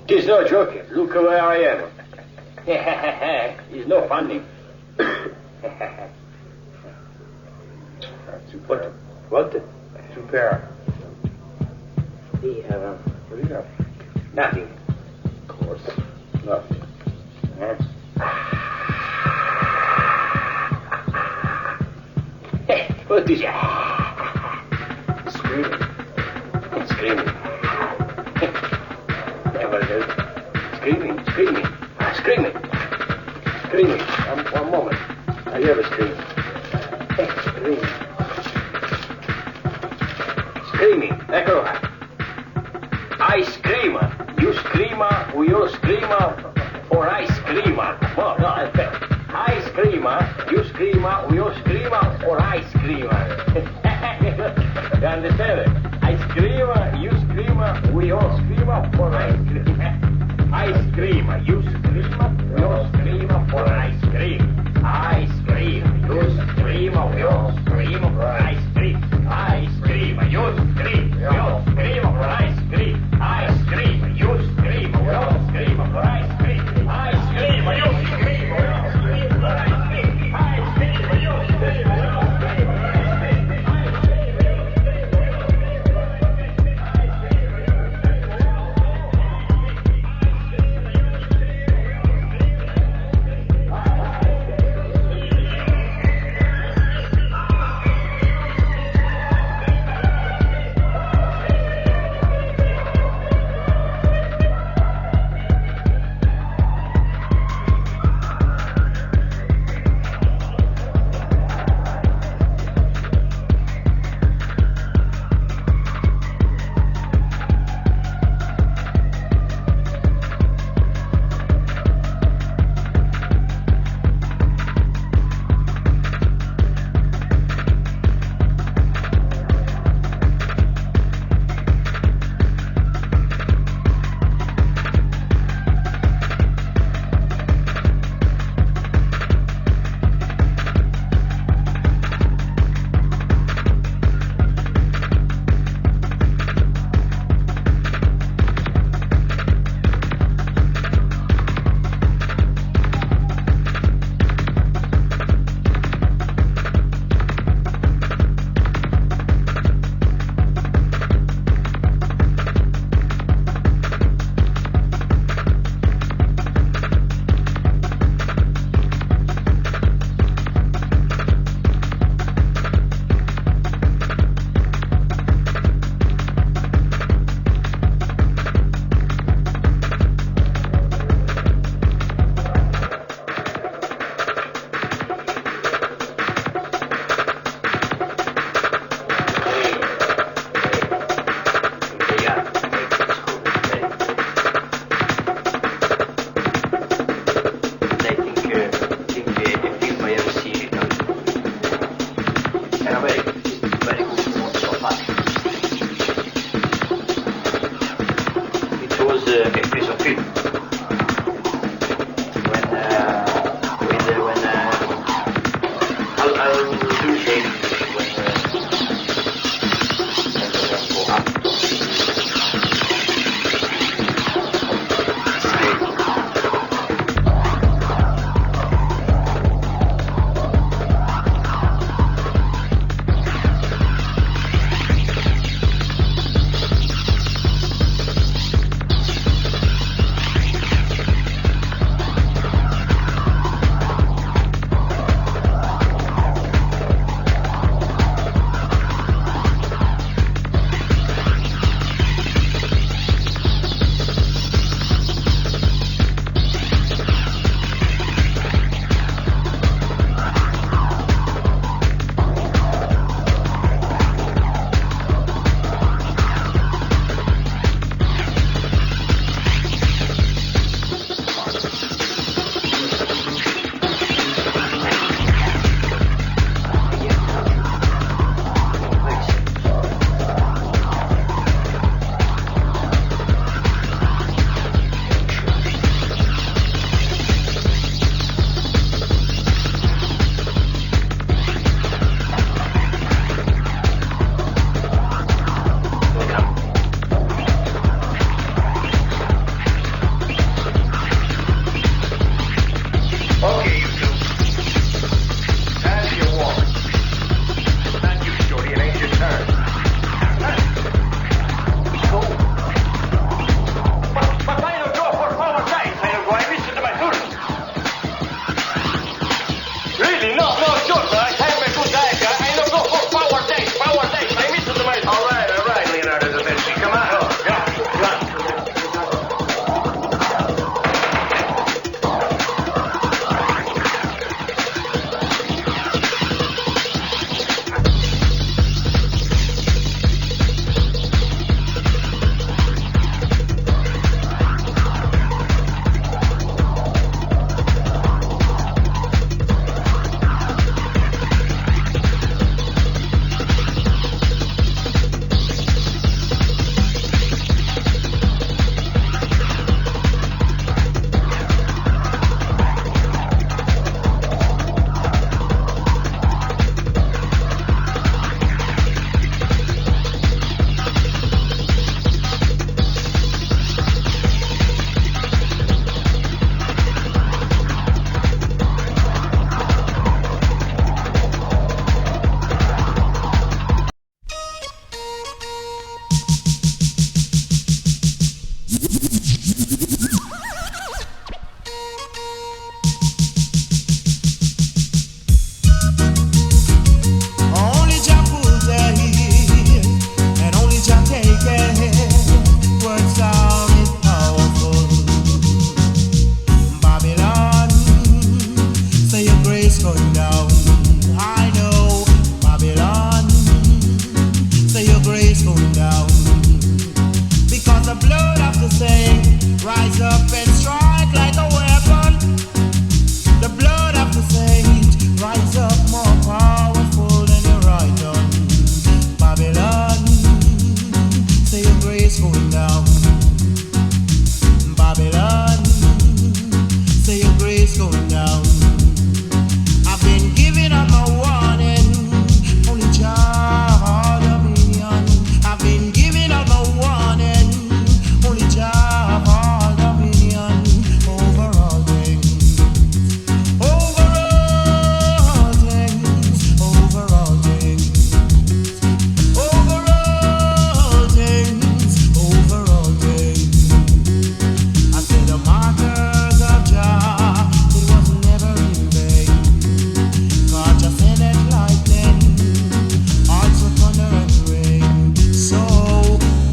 It's no joking. Look where I am. It's no funny. What? Super. What do you have? Nothing. Of course. Nothing. Huh? What is it? Screaming. Never heard. Screaming. One moment. I hear a scream. Screaming. Eccolo qua. I scream. You scream. You scream. Or I scream. No, aspetta. I scream. You scream. You scream. Or I scream. You understand? I scream. You scream. We all scream. Or I scream. I scream. You scream. You scream. Or I scream. I scream. You scream. We all scream. Or I scream. I scream. You scream. You scream. Or I scream. I scream. You scream. We all scream. Or I scream. I scream. You scream. We all scream. Or I scream. I scream. You scream. We all scream. rise up and strike like a weapon. The blood of the saint rise up more powerful than your right hand. Babylon, say your grace going down. Babylon, say your grace going down. I've been giving up my warning, only Jah dominion. I've been giving up my warning, only Jah dominion over all things, over all things, over all things, over all things, over all things. I said the martyrs of Jah, it was never in vain. God just sent it lightning, also thunder and rain. So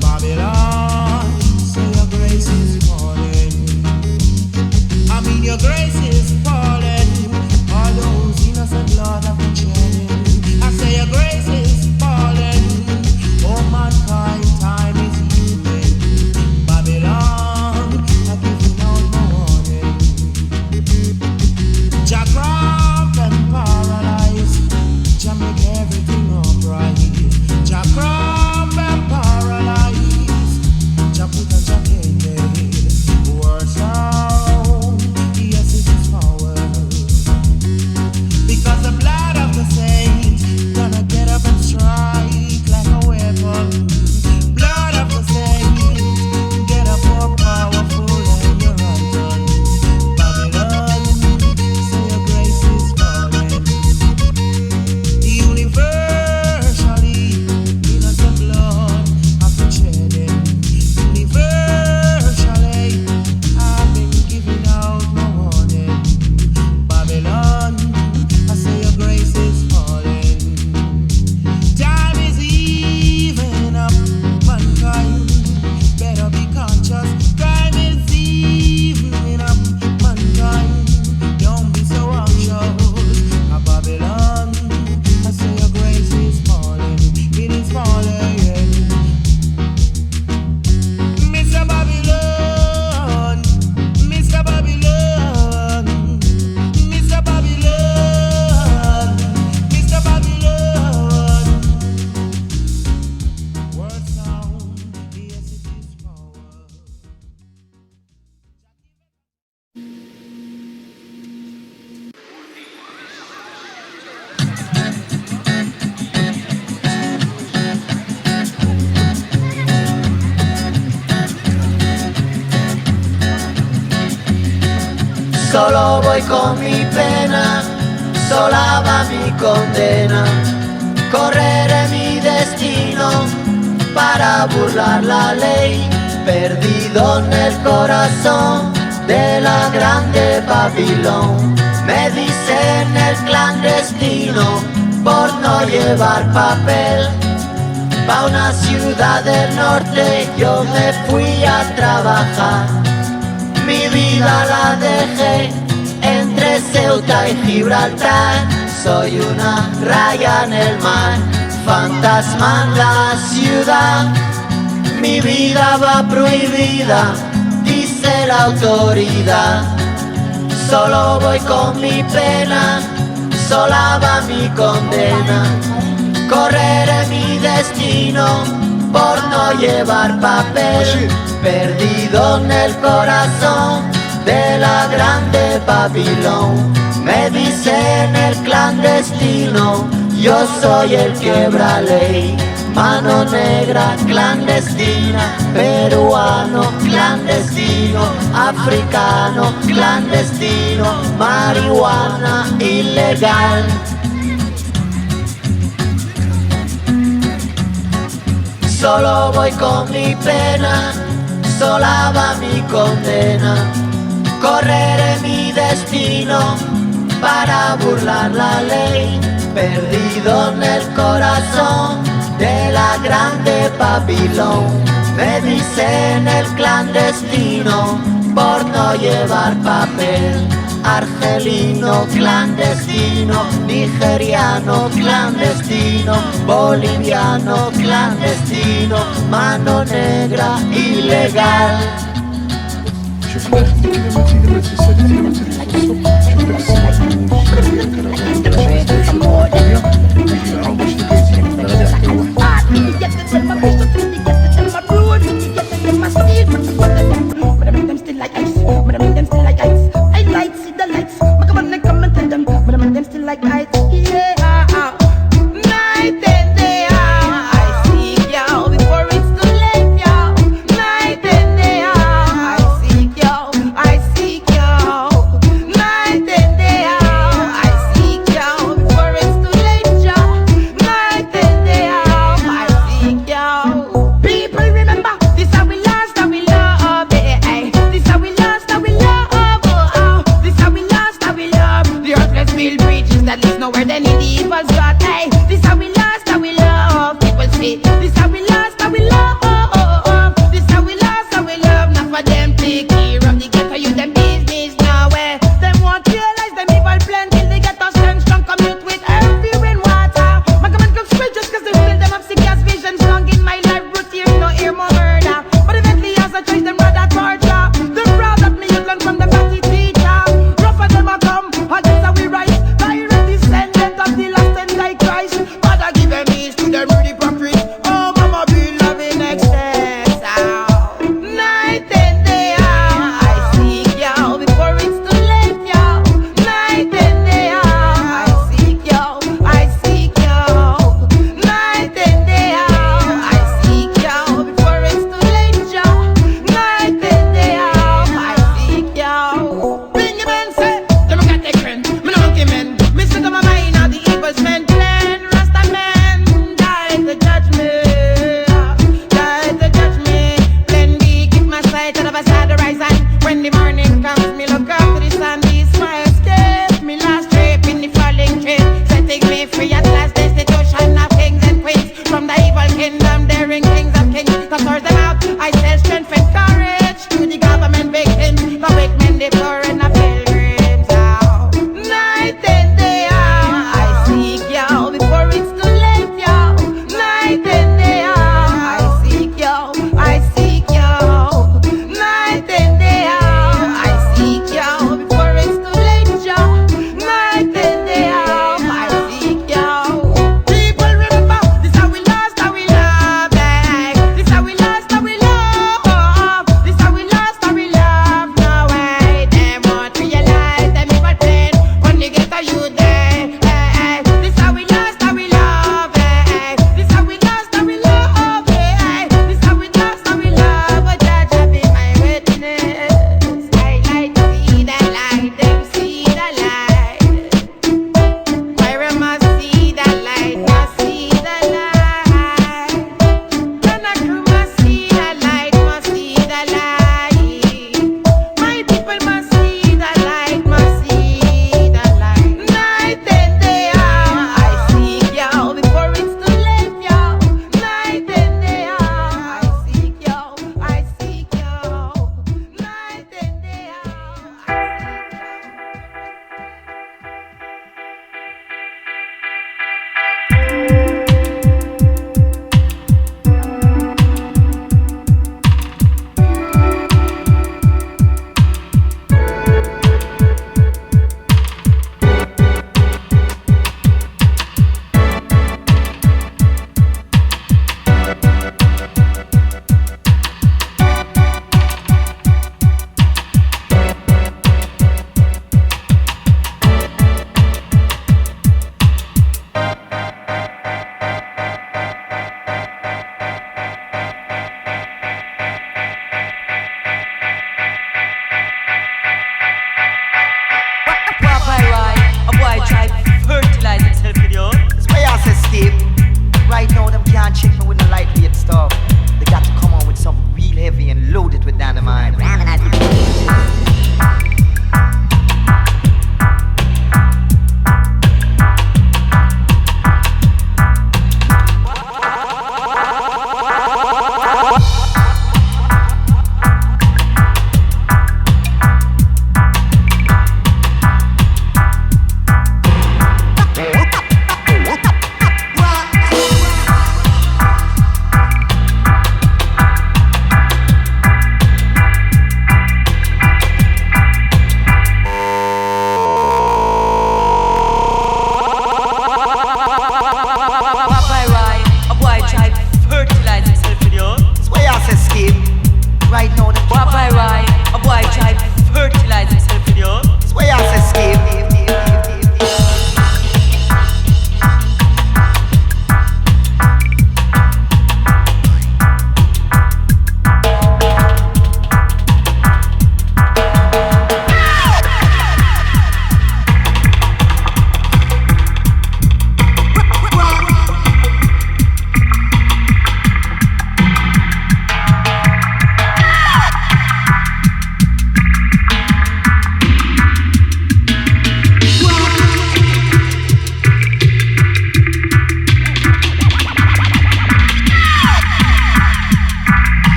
Babylon, say your grace is falling. I mean your grace is falling. All those innocent blood have been shedding. I say your grace is falling. Oh mankind, time is healing. Babylon, I give you no warning. Jah cramp and paralyze, Jah make everything upright. Jah cramp and paralyze, Jah put a jacket. Words sound, yes it is power. Because the blood of the saints gonna get up and strike like a weapon. Blood of the saints get up more powerful than your right hand. Babylon, say your grace is falling. Universally, innocent blood I've been shedding. Universally, I've been giving out my warning. Babylon, I say your grace is falling. Time is even up, mankind. Better be conscious. Time is even up, mankind. Don't be so anxious. Babylon, I say your grace is falling. It is falling. Mr. Babylon, Mr. Babylon, Mr. Babylon, Mr. Babylon. Word sound, yes it is power. Solo voy con mi pena, sola va mi condena. Correré mi destino para burlar la ley, perdido en el corazón de la grande Babilón. Me dicen el clandestino por no llevar papel. Pa' una ciudad del norte yo me fui a trabajar. Mi vida la dejé entre Ceuta y Gibraltar. Soy una raya en el mar, fantasma en la ciudad. Mi vida va prohibida, dice la autoridad. Solo voy con mi pena, sola va mi condena. Correré mi destino por no llevar papel, perdido en el corazón de la grande Babilón. Me dicen el clandestino, yo soy el quebra ley. Mano negra clandestina, peruano clandestino, africano clandestino, marihuana ilegal. Solo voy con mi pena, sola va mi condena. Correré mi destino para burlar la ley, perdido en el corazón de la grande Babilón. Me dicen el clandestino por no llevar papel. Argelino clandestino, nigeriano clandestino, boliviano clandestino, mano negra ilegal. Tírame, tírame, tírame, tírame, tírame, tírame, tírame, tírame,